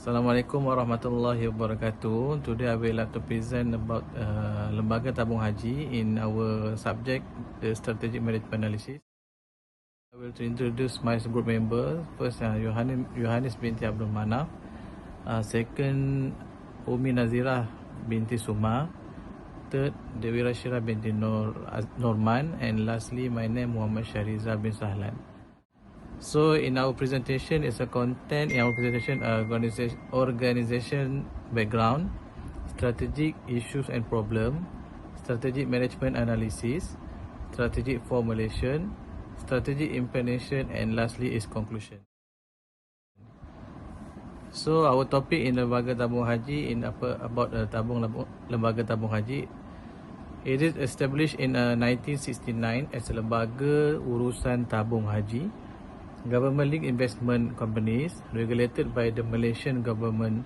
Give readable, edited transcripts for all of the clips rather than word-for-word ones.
Assalamualaikum warahmatullahi wabarakatuh. Today I will like to present about Lembaga Tabung Haji in our subject, the strategic management analysis. I will to introduce my group members. First, Yohanes binti Abdul Manaf. Second, Umi Nazirah binti Suma. Third, Dewi Rashira binti Norman. And lastly, my name Muhammad Shahriza bin Sahlan. So in our presentation, is a content in our presentation, organization background, strategic issues and problem, strategic management analysis, strategic formulation, strategic implementation, and lastly is conclusion. So our topic in Lembaga Tabung Haji about Lembaga Tabung Haji. It is established in 1969 as a Lembaga Urusan Tabung Haji, government-linked investment companies regulated by the Malaysian government,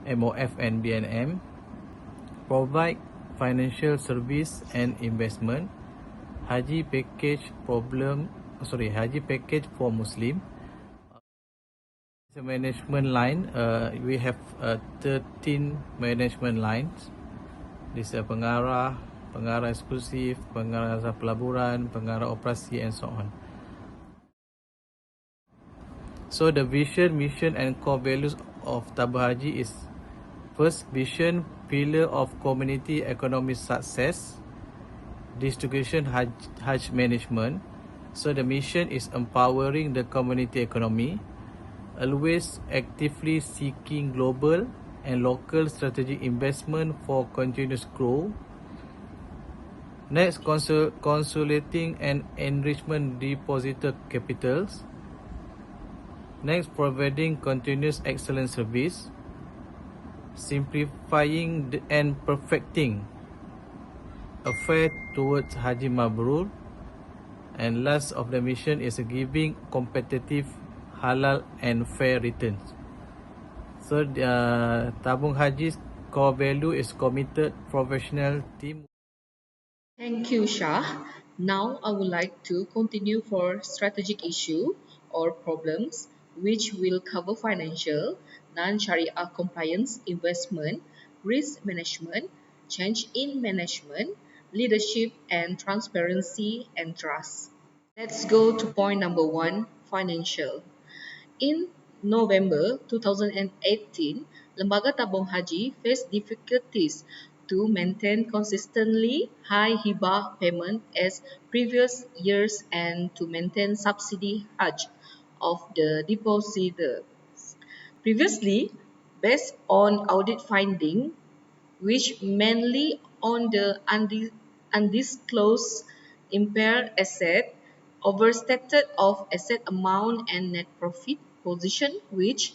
MOF and BNM, provide financial service and investment, Haji package for Muslim. The management line, we have 13 management lines. This is pengarah eksklusif, pengarah pelaburan, pengarah operasi and so on. So the vision, mission and core values of Tabung Haji is: first, vision, pillar of community economic success, distribution Hajj management. So the mission is empowering the community economy, always actively seeking global and local strategic investment for continuous growth. Next, consolidating and enrichment depositor capitals. Next, providing continuous excellent service, simplifying and perfecting affair towards Haji Mabrur, and last of the mission is giving competitive, halal and fair returns. So Tabung Haji's core value is committed, professional, team. Thank you, Shah. Now I would like to continue for strategic issue or problems, which will cover financial, non-Sharia compliance investment, risk management, change in management, leadership and transparency and trust. Let's go to point number 1, financial. In November 2018, Lembaga Tabung Haji faced difficulties to maintain consistently high hibah payment as previous years and to maintain subsidy Hajj of the depositor. Previously, based on audit finding, which mainly on the undisclosed impaired asset, overstated of asset amount and net profit position, which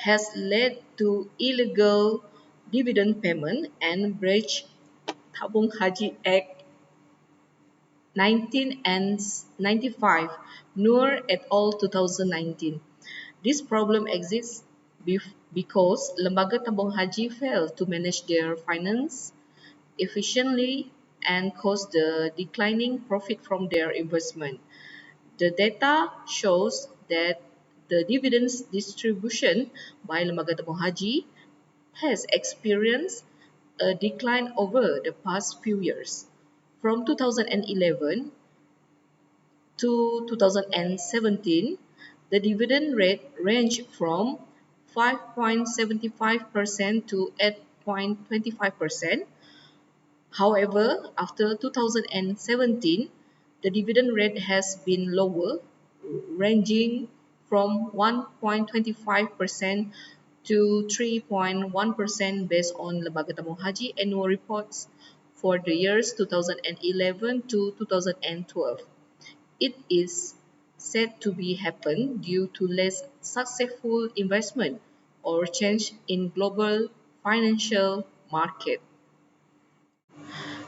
has led to illegal dividend payment and breach Tabung Haji Act 1995, Noor et al. 2019. This problem exists because Lembaga Tabung Haji failed to manage their finance efficiently and caused the declining profit from their investment. The data shows that the dividends distribution by Lembaga Tabung Haji has experienced a decline over the past few years. From 2011 to 2017, the dividend rate ranged from 5.75% to 8.25%. However, after 2017, the dividend rate has been lower, ranging from 1.25% to 3.1% based on Lembaga Tabung Haji annual reports for the years 2011 to 2012. It is said to be happen due to less successful investment or change in global financial market.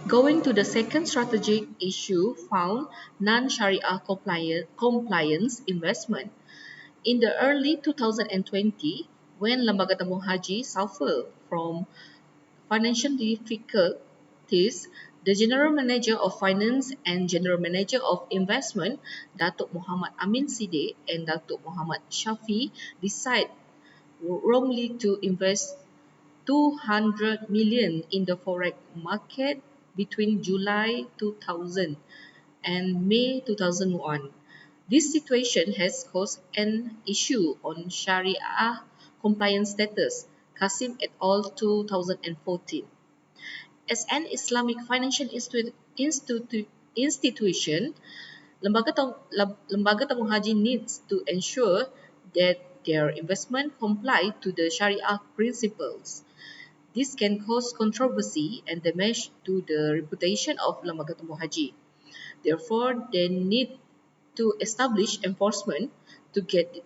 Going to the second strategic issue found non-Sharia compliance investment. In the early 2020, when Lembaga Tabung Haji suffered from financial difficulties, the General Manager of Finance and General Manager of Investment, Datuk Muhammad Amin Sidek and Datuk Muhammad Shafi, decided wrongly to invest 200 million in the forex market between July 2000 and May 2001. This situation has caused an issue on Sharia compliance status, Qasim et al. 2014. As an Islamic financial institution, Lembaga Tabung Haji needs to ensure that their investment comply to the Sharia principles. This can cause controversy and damage to the reputation of Lembaga Tabung Haji. Therefore, they need to establish enforcement to get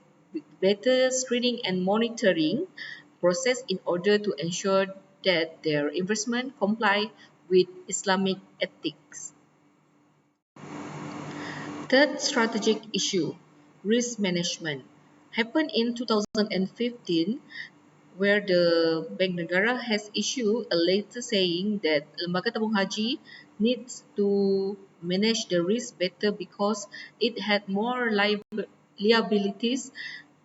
better screening and monitoring process in order to ensure that their investment comply with Islamic ethics. Third strategic issue, risk management, happened in 2015 where the Bank Negara has issued a letter saying that Lembaga Tabung Haji needs to manage the risk better because it had more liabilities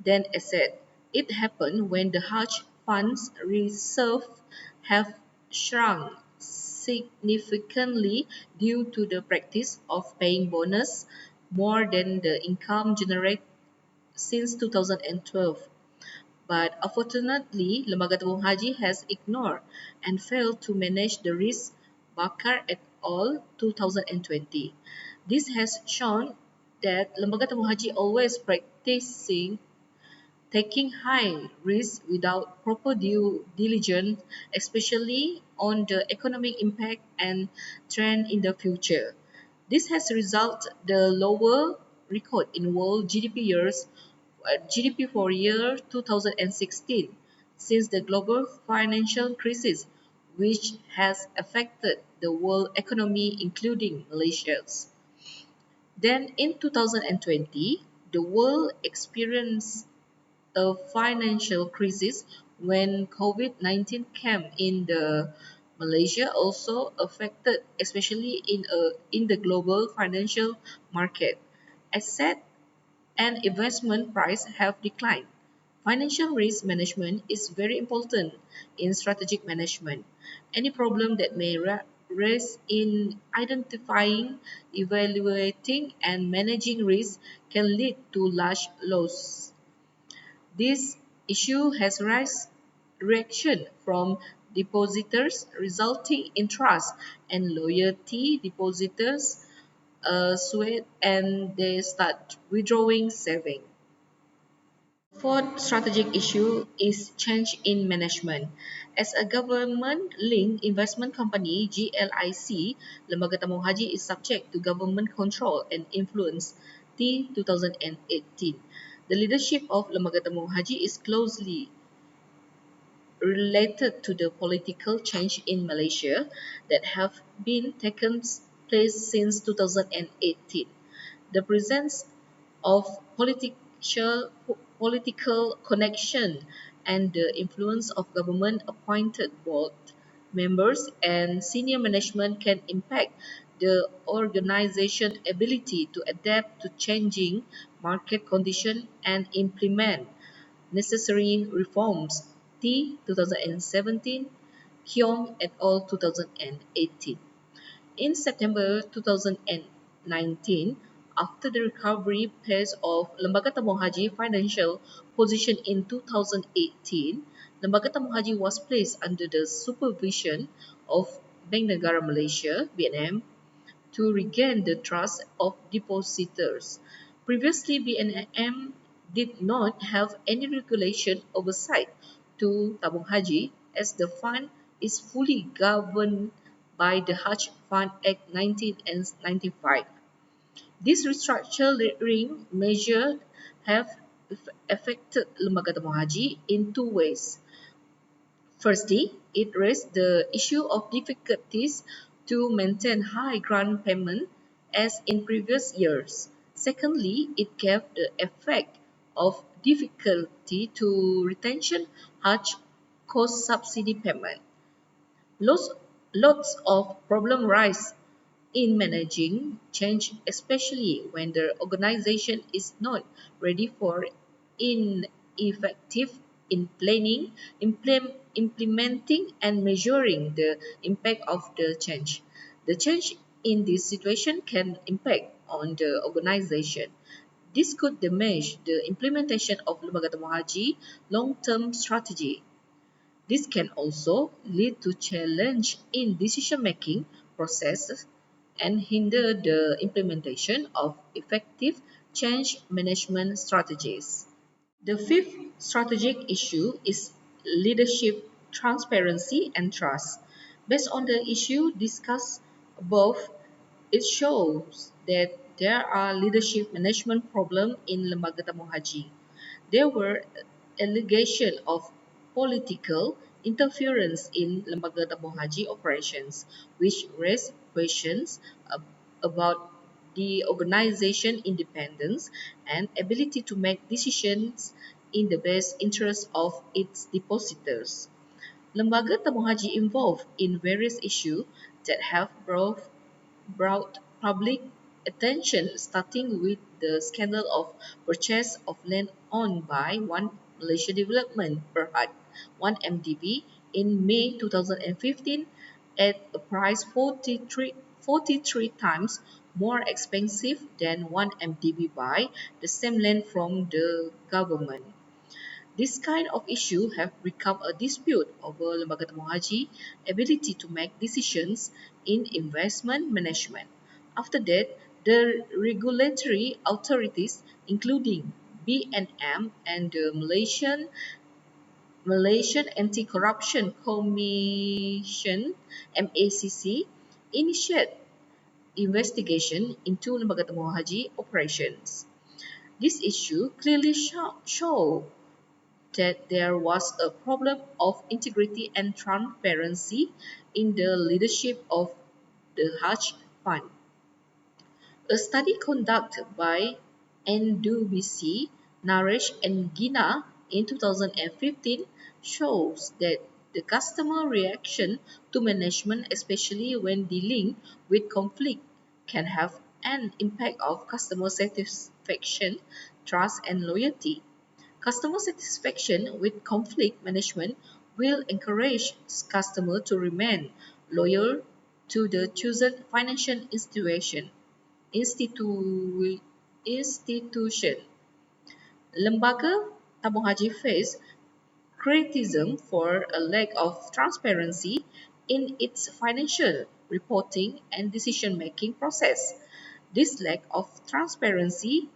than assets. It happened when the Hajj funds reserve have shrunk significantly due to the practice of paying bonus more than the income generated since 2012. But unfortunately, Lembaga Tabung Haji has ignored and failed to manage the risk Bakar et al. 2020. This has shown that Lembaga Tabung Haji always practicing taking high risk without proper due diligence, especially on the economic impact and trend in the future. This has resulted the lower record in world GDP GDP for year 2016 since the global financial crisis which has affected the world economy including Malaysia's. Then in 2020, the world experienced a financial crisis when COVID-19 came in. The Malaysia also affected especially in the global financial market. Asset and investment price have declined. Financial risk management is very important in strategic management. Any problem that may rise in identifying, evaluating, and managing risk can lead to large loss. This issue has raised reaction from depositors, resulting in trust and loyalty. Depositors sweat and they start withdrawing saving. Fourth strategic issue is change in management. As a government-linked investment company, GLIC, Lembaga Tabung Haji is subject to government control and influence T 2018. The leadership of Lembaga Tabung Haji is closely related to the political change in Malaysia that have been taken place since 2018. The presence of political connection and the influence of government appointed board members and senior management can impact the organization ability to adapt to changing market conditions and implement necessary reforms. T 2017, Kyong et al. 2018. In September 2019, after the recovery pace of Lembaga Tabung Haji financial position in 2018, Lembaga Tabung Haji was placed under the supervision of Bank Negara Malaysia (BNM) to regain the trust of depositors. Previously, BNM did not have any regulation oversight to Tabung Haji as the fund is fully governed by the Hajj Fund Act 1995. These restructuring measures have affected Lembaga Tabung Haji in two ways. Firstly, it raised the issue of difficulties to maintain high grant payment as in previous years. Secondly, it gave the effect of difficulty to retention Hajj cost subsidy payment. Lots, lots of problem rise in managing change, especially when the organization is not ready for ineffective in planning, implementing and measuring the impact of the change. The change in this situation can impact on the organization. This could damage the implementation of Lembaga Tabung Haji long-term strategy. This can also lead to challenge in decision-making processes and hinder the implementation of effective change management strategies. The fifth strategic issue is leadership, transparency, and trust. Based on the issue discussed above, it shows that there are leadership management problems in Lembaga Tabung Haji. There were allegations of political interference in Lembaga Tabung Haji operations, which raised questions about the organization independence and ability to make decisions in the best interest of its depositors. Lembaga Tabung Haji involved in various issues that have brought public attention, starting with the scandal of purchase of land owned by One Malaysia Development Berhad, 1MDB, in May 2015 at a price 43 times more expensive than 1MDB buy the same land from the government. This kind of issue have become a dispute over Lembaga Tabung Haji ability to make decisions in investment management. After that, the regulatory authorities, including BNM and the Malaysian Anti-Corruption Commission (MACC), initiate investigation into Lembaga Tabung Haji operations. This issue clearly show that there was a problem of integrity and transparency in the leadership of the Hajj Fund. A study conducted by NDBC, Naresh and Gina in 2015 shows that the customer reaction to management, especially when dealing with conflict, can have an impact of customer satisfaction, trust and loyalty. Customer satisfaction with conflict management will encourage customers to remain loyal to the chosen financial institution. Lembaga Tabung Haji faced criticism for a lack of transparency in its financial reporting and decision-making process. This lack of transparency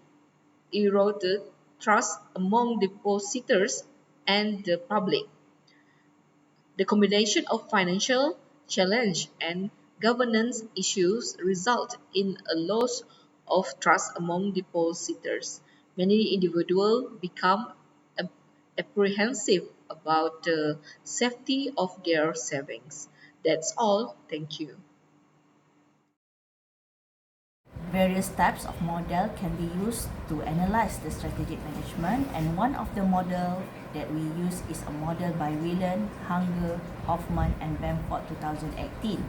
eroded trust among depositors and the public. The combination of financial challenge and governance issues result in a loss of trust among depositors. Many individuals become apprehensive about the safety of their savings. That's all. Thank you. Various types of model can be used to analyze the strategic management, and one of the model that we use is a model by Whelan, Hunger, Hoffman and Bamford 2018.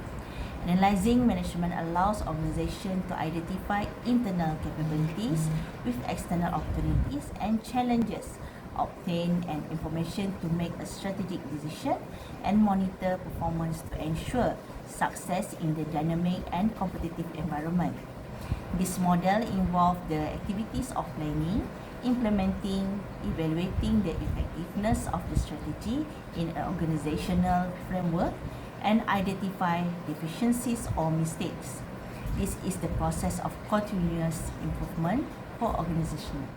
Analyzing management allows organization to identify internal capabilities with external opportunities and challenges, obtain and information to make a strategic decision, and monitor performance to ensure success in the dynamic and competitive environment. This model involves the activities of planning, implementing, evaluating the effectiveness of the strategy in an organizational framework, and identify deficiencies or mistakes. This is the process of continuous improvement for organization.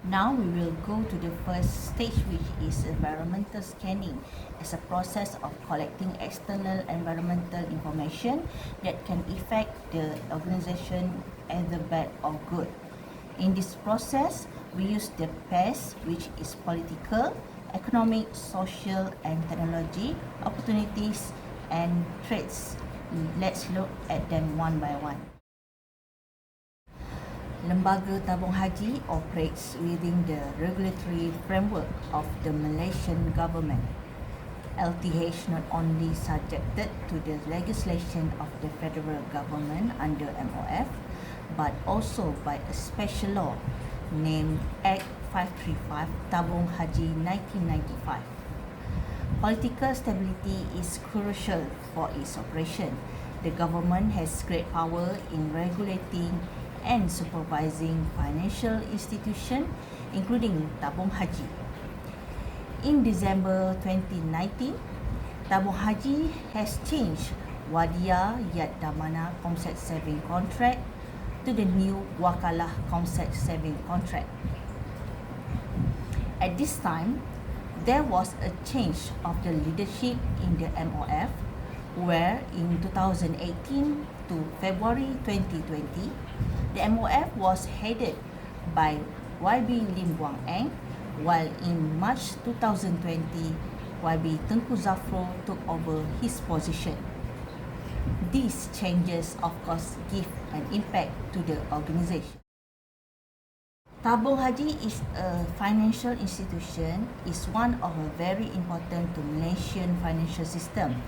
Now we will go to the first stage, which is environmental scanning, as a process of collecting external environmental information that can affect the organization either bad or good. In this process, we use the PES, which is political, economic, social and technology, opportunities and threats. Let's look at them one by one. Lembaga Tabung Haji operates within the regulatory framework of the Malaysian government. LTH not only subjected to the legislation of the federal government under MOF, but also by a special law named Act 535 Tabung Haji 1995. Political stability is crucial for its operation. The government has great power in regulating and supervising financial institutions, including Tabung Haji. In December 2019, Tabung Haji has changed Wadia Yad Damana Comset Saving Contract to the new Wakalah Comset Saving Contract. At this time, there was a change of the leadership in the MOF, where in 2018 to February 2020, the MOF was headed by YB Lim Guang Eng, while in March 2020, YB Tengku Zafro took over his position. These changes, of course, give an impact to the organisation. Tabung Haji is a financial institution, is one of a very important to Malaysian financial system.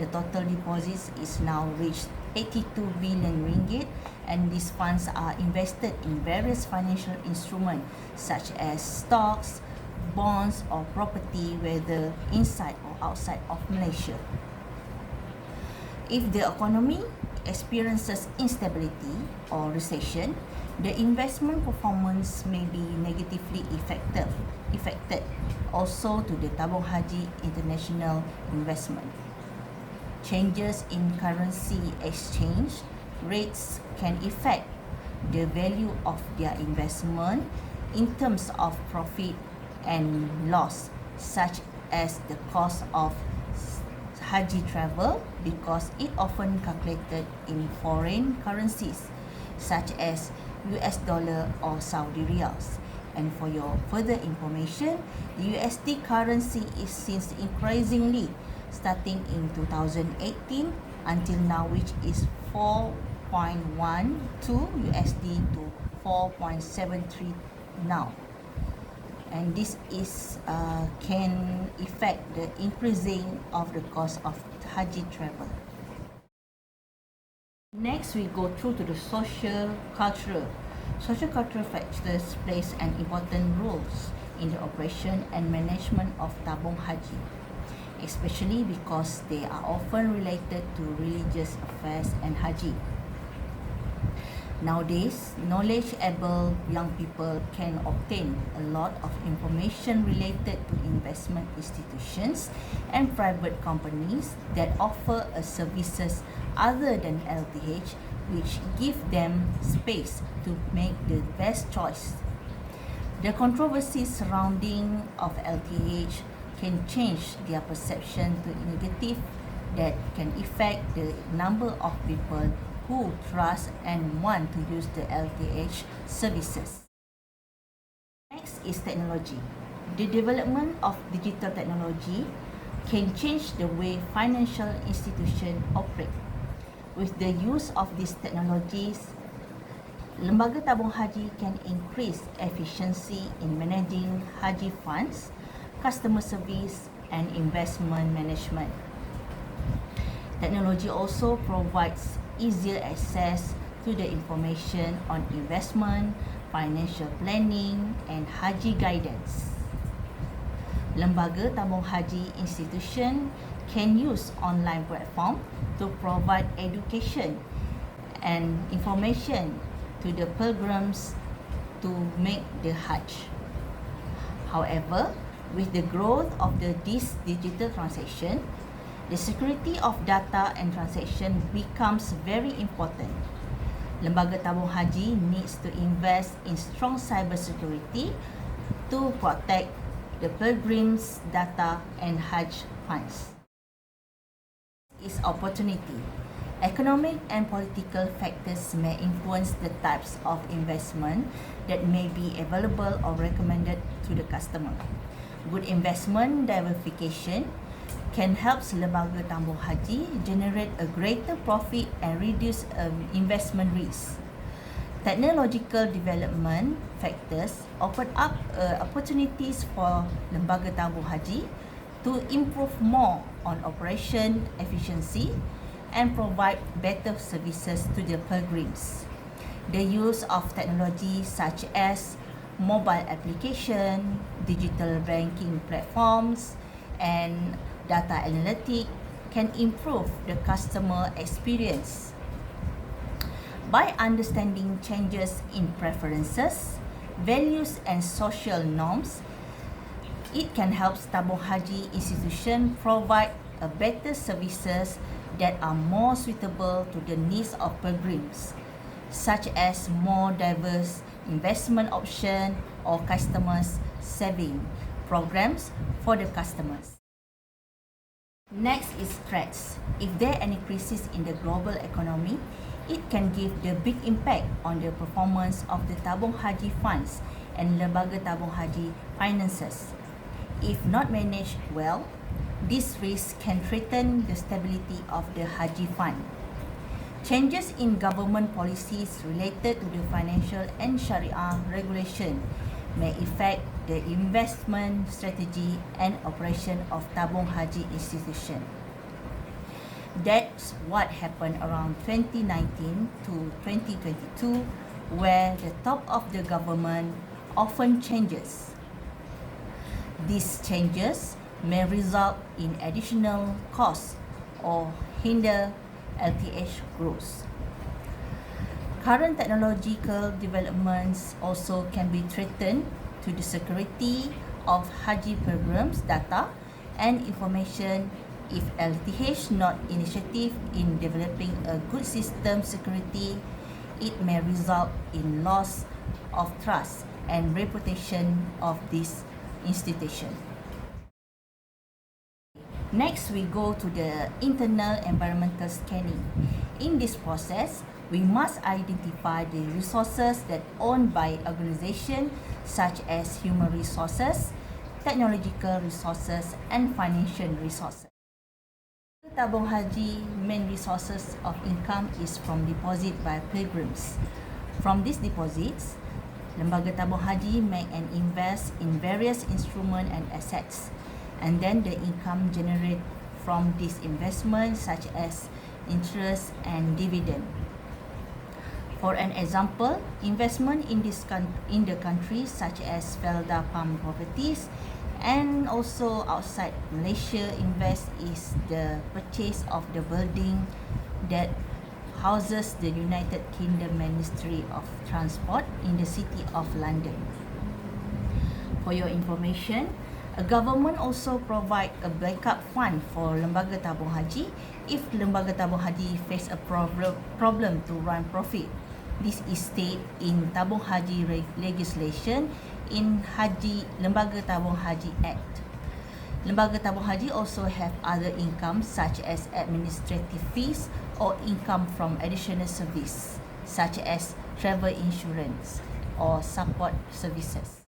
The total deposits is now reached 82 billion ringgit, and these funds are invested in various financial instruments such as stocks, bonds or property, whether inside or outside of Malaysia. If the economy experiences instability or recession, the investment performance may be negatively affected also to the Tabung Haji international investment. Changes in currency exchange rates can affect the value of their investment in terms of profit and loss, such as the cost of Haji travel, because it often calculated in foreign currencies such as US dollar or Saudi riyals. And for your further information, the USD currency is since increasingly starting in 2018 until now, which is 4.12 USD to 4.73 now. And this is can affect the increasing of the cost of Haji travel. Next, we go through to the social cultural. Social cultural factors plays an important role in the operation and management of Tabung Haji, especially because they are often related to religious affairs and Haji. Nowadays, knowledgeable young people can obtain a lot of information related to investment institutions and private companies that offer services other than LTH, which give them space to make the best choice. The controversies surrounding of LTH can change their perception to negative that can affect the number of people who trust and want to use the LTH services. Next is technology. The development of digital technology can change the way financial institutions operate. With the use of these technologies, Lembaga Tabung Haji can increase efficiency in managing Haji funds, customer service and investment management. Technology also provides easier access to the information on investment, financial planning and Haji guidance. Lembaga Tabung Haji institution can use online platform to provide education and information to the pilgrims to make the Hajj. However, with the growth of this digital transaction, the security of data and transaction becomes very important. Lembaga Tabung Haji needs to invest in strong cyber security to protect the pilgrims' data and Hajj funds. Is opportunity. Economic and political factors may influence the types of investment that may be available or recommended to the customer. Good investment diversification can help Lembaga Tabung Haji generate a greater profit and reduce investment risk. Technological development factors open up opportunities for Lembaga Tabung Haji to improve more on operation efficiency and provide better services to the pilgrims. The use of technology such as mobile application, digital banking platforms, and data analytics can improve the customer experience. By understanding changes in preferences, values, and social norms, it can help Tabung Haji institution provide a better services that are more suitable to the needs of pilgrims, such as more diverse investment option or customers saving programs for the customers. Next is threats. If there are any crisis in the global economy, it can give the big impact on the performance of the Tabung Haji funds and Lembaga Tabung Haji finances. If not managed well, this risk can threaten the stability of the Haji fund. Changes in government policies related to the financial and Sharia regulation may affect the investment strategy and operation of Tabung Haji institution. That's what happened around 2019 to 2022, where the top of the government often changes. These changes may result in additional costs or hinder LTH growth. Current technological developments also can be threatened to the security of Haji pilgrims' data and information if LTH not initiative in developing a good system security. It may result in loss of trust and reputation of this institution. Next, we go to the internal environmental scanning. In this process, we must identify the resources that owned by organizations such as human resources, technological resources, and financial resources. Tabung Haji main resources of income is from deposit by pilgrims. From these deposits, Lembaga Tabung Haji make and invest in various instruments and assets, and then the income generated from this investment such as interest and dividend. For an example, investment in the country such as Felda Palm Properties and also outside Malaysia invest is the purchase of the building that houses the United Kingdom Ministry of Transport in the City of London. For your information, a government also provide a backup fund for Lembaga Tabung Haji if Lembaga Tabung Haji face a problem to run profit. This is stated in Tabung Haji legislation in Lembaga Tabung Haji Act. Lembaga Tabung Haji also have other income such as administrative fees or income from additional service such as travel insurance or support services.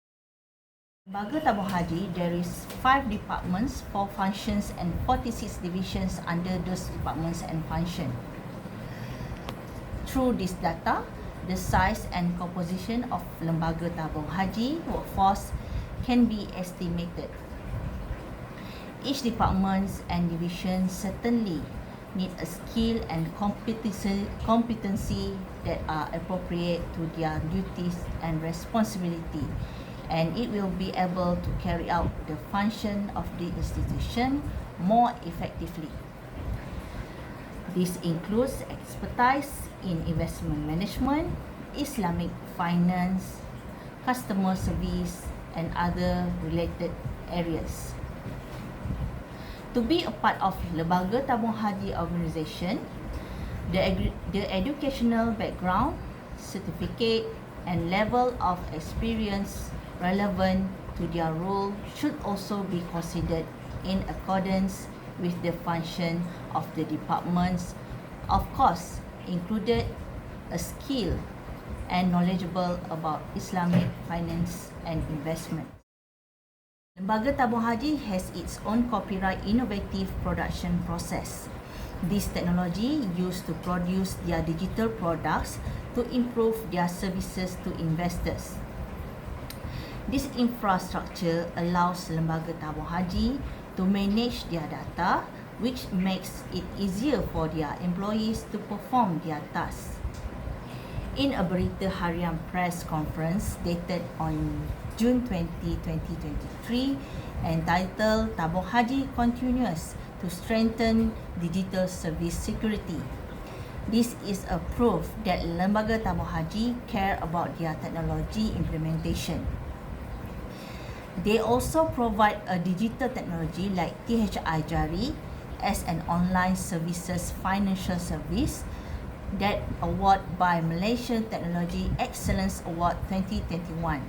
Lembaga Tabung Haji, there is 5 departments, 4 functions and 46 divisions under those departments and functions. Through this data, the size and composition of Lembaga Tabung Haji workforce can be estimated. Each department and division certainly need a skill and competency that are appropriate to their duties and responsibility, and it will be able to carry out the function of the institution more effectively. This includes expertise in investment management, Islamic finance, customer service, and other related areas. To be a part of Lembaga Tabung Haji organisation, the educational background, certificate, and level of experience relevant to their role should also be considered in accordance with the function of the departments, of course included a skill and knowledgeable about Islamic finance and investment. Lembaga Tabung Haji has its own copyright innovative production process. This technology used to produce their digital products to improve their services to investors. This infrastructure allows Lembaga Tabung Haji to manage their data, which makes it easier for their employees to perform their tasks. In a Berita Harian press conference dated on June 20, 2023, entitled Tabung Haji Continues to Strengthen Digital Service Security. This is a proof that Lembaga Tabung Haji care about their technology implementation. They also provide a digital technology like THI Jari as an online services financial service that award by Malaysian Technology Excellence Award 2021.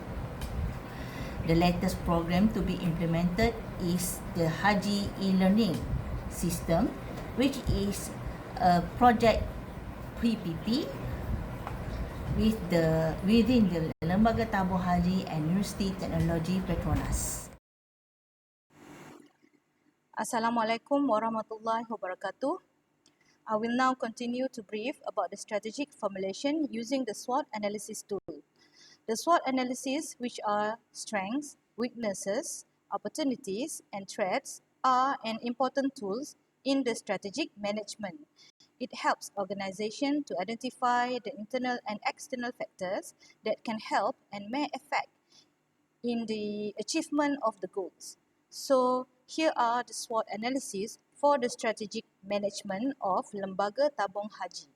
The latest program to be implemented is the Haji e-learning system, which is a project PPP within the Lembaga Tabung Haji and University Technology Petronas. Assalamualaikum warahmatullahi wabarakatuh. I will now continue to brief about the strategic formulation using the SWOT analysis tool. The SWOT analysis, which are strengths, weaknesses, opportunities, and threats, are an important tools in the strategic management. It helps organization to identify the internal and external factors that can help and may affect in the achievement of the goals. So here are the SWOT analysis for the strategic management of Lembaga Tabung Haji.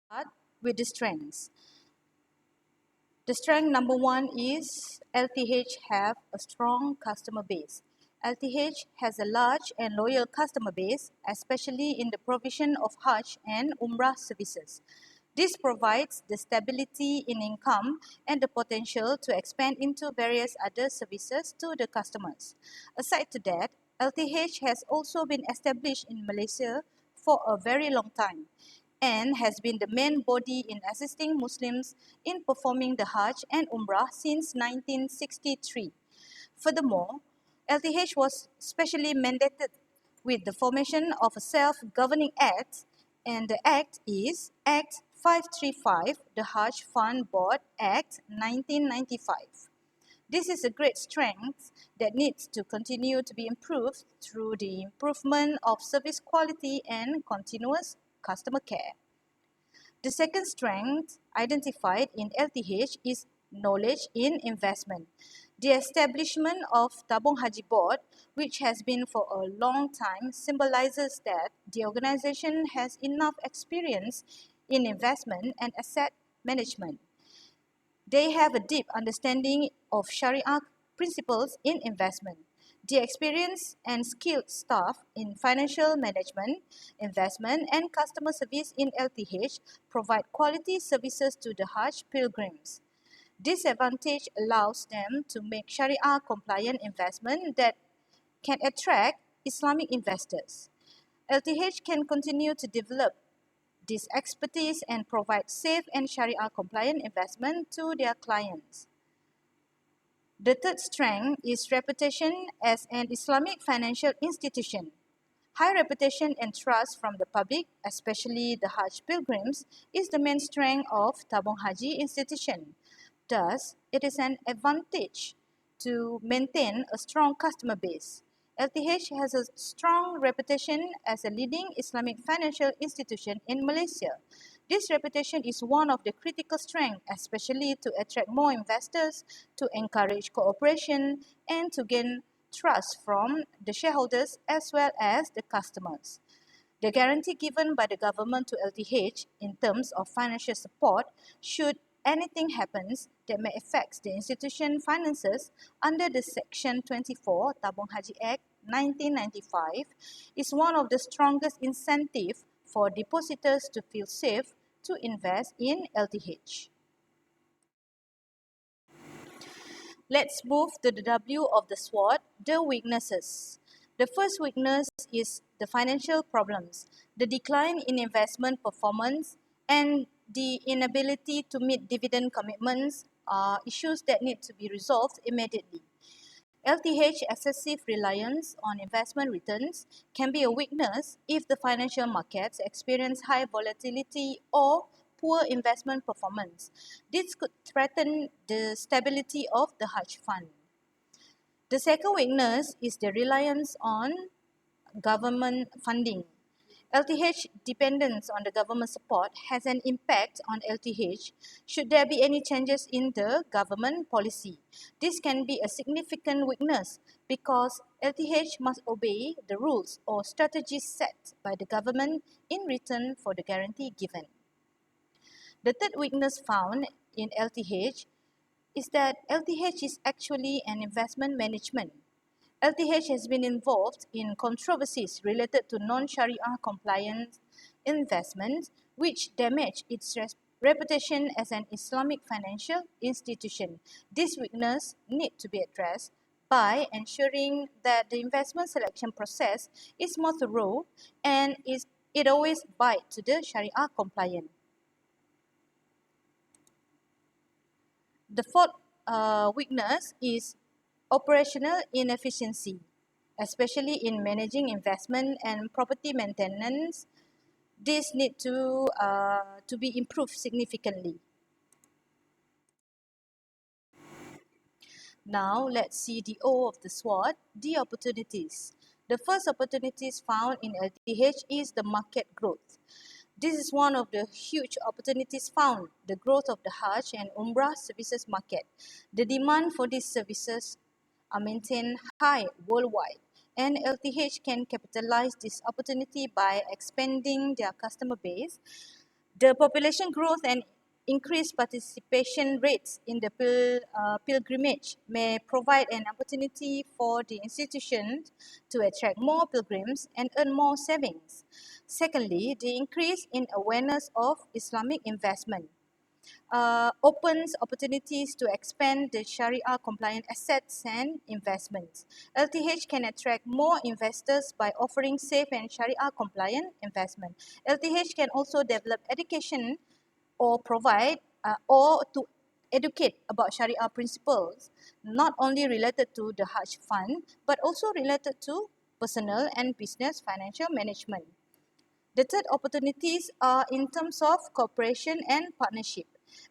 Start with the strengths. The strength number 1 is LTH have a strong customer base. LTH has a large and loyal customer base, especially in the provision of Hajj and Umrah services. This provides the stability in income and the potential to expand into various other services to the customers. Aside to that, LTH has also been established in Malaysia for a very long time and has been the main body in assisting Muslims in performing the Hajj and Umrah since 1963. Furthermore, LTH was specially mandated with the formation of a self-governing act, and the act is Act 535, the Hajj Fund Board Act 1995. This is a great strength that needs to continue to be improved through the improvement of service quality and continuous customer care. The second strength identified in LTH is knowledge in investment. The establishment of Tabung Haji Board, which has been for a long time, symbolizes that the organization has enough experience in investment and asset management. They have a deep understanding of Sharia principles in investment. The experienced and skilled staff in financial management, investment, and customer service in LTH provide quality services to the Hajj pilgrims. This advantage allows them to make Sharia compliant investment that can attract Islamic investors. LTH can continue to develop this expertise and provide safe and Sharia compliant investment to their clients. The third strength is reputation as an Islamic financial institution. High reputation and trust from the public, especially the Hajj pilgrims, is the main strength of Tabung Haji institution. Thus, it is an advantage to maintain a strong customer base. LTH has a strong reputation as a leading Islamic financial institution in Malaysia. This reputation is one of the critical strengths, especially to attract more investors, to encourage cooperation, and to gain trust from the shareholders as well as the customers. The guarantee given by the government to LTH in terms of financial support should anything happens that may affect the institution finances under the Section 24 Tabung Haji Act 1995 is one of the strongest incentives for depositors to feel safe to invest in LTH. Let's move to the W of the SWOT, the weaknesses. The first weakness is the financial problems, the decline in investment performance, and the inability to meet dividend commitments are issues that need to be resolved immediately. LTH excessive reliance on investment returns can be a weakness if the financial markets experience high volatility or poor investment performance. This could threaten the stability of the Hajj fund. The second weakness is the reliance on government funding. LTH dependence on the government support has an impact on LTH should there be any changes in the government policy. This can be a significant weakness because LTH must obey the rules or strategies set by the government in return for the guarantee given. The third weakness found in LTH is that LTH is actually an investment management. LTH has been involved in controversies related to non-Sharia compliant investments which damage its reputation as an Islamic financial institution. This weakness needs to be addressed by ensuring that the investment selection process is more thorough and it always abides to the Sharia compliant. The fourth weakness is operational inefficiency, especially in managing investment and property maintenance. This need to be improved significantly. Now let's see the O of the SWOT, the opportunities. The first opportunities found in LTH is the market growth. This is one of the huge opportunities found, the growth of the Hajj and Umrah services market. The demand for these services are maintained high worldwide, and LTH can capitalize this opportunity by expanding their customer base. The population growth and increased participation rates in the pilgrimage may provide an opportunity for the institution to attract more pilgrims and earn more savings. Secondly, the increase in awareness of Islamic investment opens opportunities to expand the Sharia compliant assets and investments. LTH can attract more investors by offering safe and Sharia compliant investment. LTH can also develop education or provide or to educate about Sharia principles, not only related to the Hajj fund, but also related to personal and business financial management. The third opportunities are in terms of cooperation and partnership.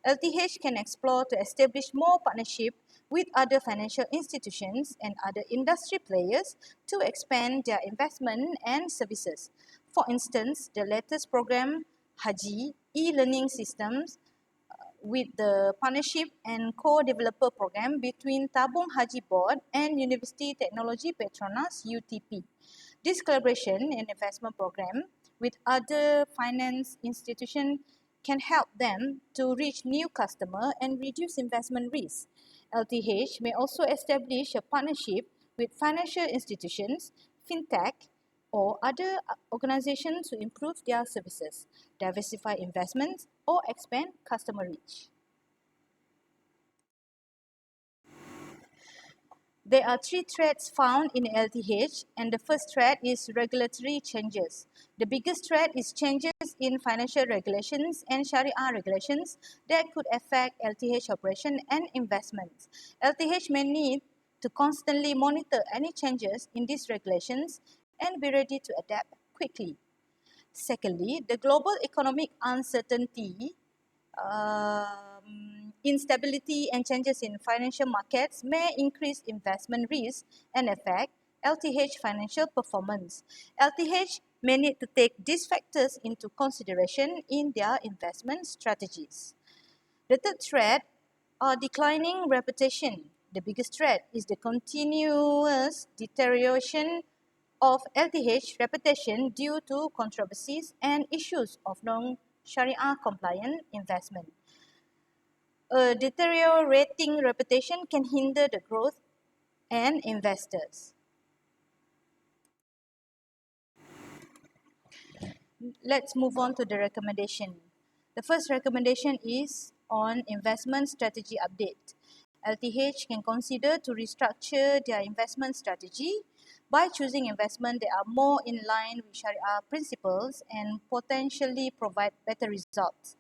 LTH can explore to establish more partnership with other financial institutions and other industry players to expand their investment and services. For instance, the latest program, Haji, e-learning systems, with the partnership and co-developer program between Tabung Haji Board and University Technology Petronas UTP. This collaboration and investment program with other finance institutions can help them to reach new customers and reduce investment risk. LTH may also establish a partnership with financial institutions, fintech, or other organizations to improve their services, diversify investments, or expand customer reach. There are three threats found in LTH, and the first threat is regulatory changes. The biggest threat is changes in financial regulations and Sharia regulations that could affect LTH operation and investments. LTH may need to constantly monitor any changes in these regulations and be ready to adapt quickly. Secondly, the global economic uncertainty, instability and changes in financial markets may increase investment risk and affect LTH financial performance. LTH may need to take these factors into consideration in their investment strategies. The third threat are declining reputation. The biggest threat is the continuous deterioration of LTH reputation due to controversies and issues of non-Sharia compliant investment. A deteriorating reputation can hinder the growth and investors. Let's move on to the recommendation. The first recommendation is on investment strategy update. LTH can consider to restructure their investment strategy by choosing investment that are more in line with Sharia principles and potentially provide better results.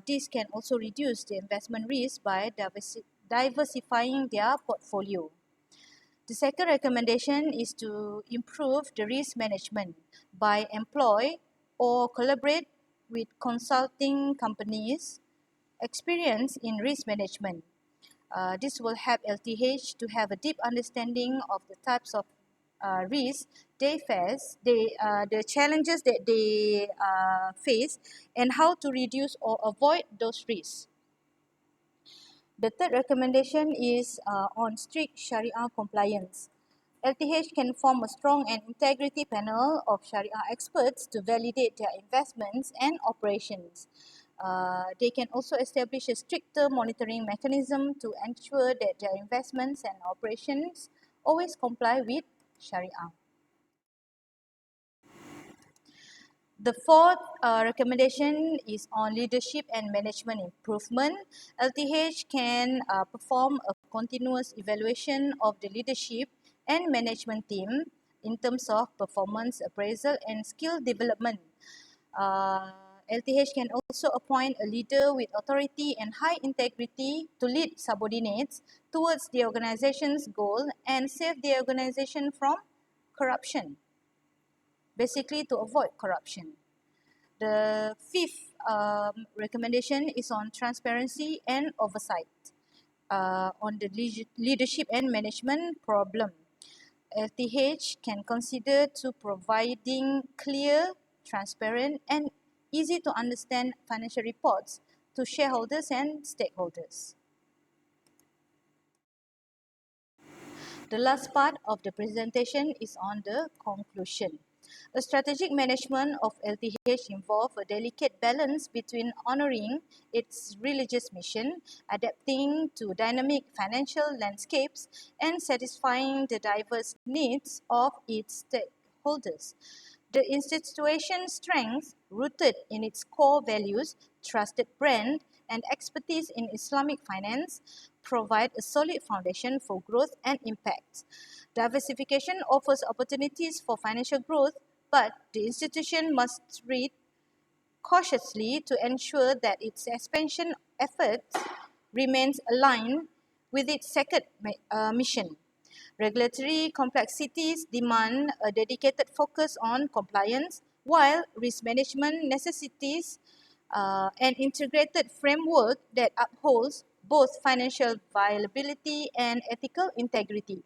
This can also reduce the investment risk by diversifying their portfolio. The second recommendation is to improve the risk management by employ or collaborate with consulting companies experienced in risk management. This will help LTH to have a deep understanding of the types of risks they face, the challenges that they face, and how to reduce or avoid those risks. The third recommendation is on strict Sharia compliance. LTH can form a strong and integrity panel of Sharia experts to validate their investments and operations. They can also establish a stricter monitoring mechanism to ensure that their investments and operations always comply with Sharia. The fourth recommendation is on leadership and management improvement. LTH can perform a continuous evaluation of the leadership and management team in terms of performance appraisal and skill development. LTH can also appoint a leader with authority and high integrity to lead subordinates towards the organization's goal and save the organization from corruption. Basically, to avoid corruption. The fifth recommendation is on transparency and oversight on the leadership and management problem. LTH can consider to providing clear, transparent, and easy to understand financial reports to shareholders and stakeholders. The last part of the presentation is on the conclusion. A strategic management of LTH involves a delicate balance between honoring its religious mission, adapting to dynamic financial landscapes, and satisfying the diverse needs of its stakeholders. The institution's strength, rooted in its core values, trusted brand, and expertise in Islamic finance, provide a solid foundation for growth and impact. Diversification offers opportunities for financial growth, but the institution must tread cautiously to ensure that its expansion efforts remains aligned with its second mission. Regulatory complexities demand a dedicated focus on compliance, while risk management necessitates an integrated framework that upholds both financial viability and ethical integrity.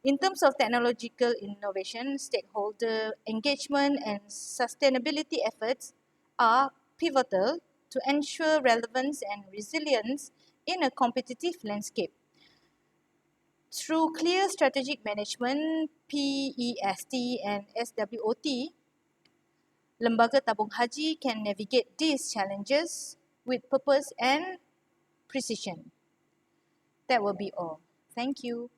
In terms of technological innovation, stakeholder engagement and sustainability efforts are pivotal to ensure relevance and resilience in a competitive landscape. Through clear strategic management, PEST and SWOT, Lembaga Tabung Haji can navigate these challenges with purpose and precision. That will be all. Thank you.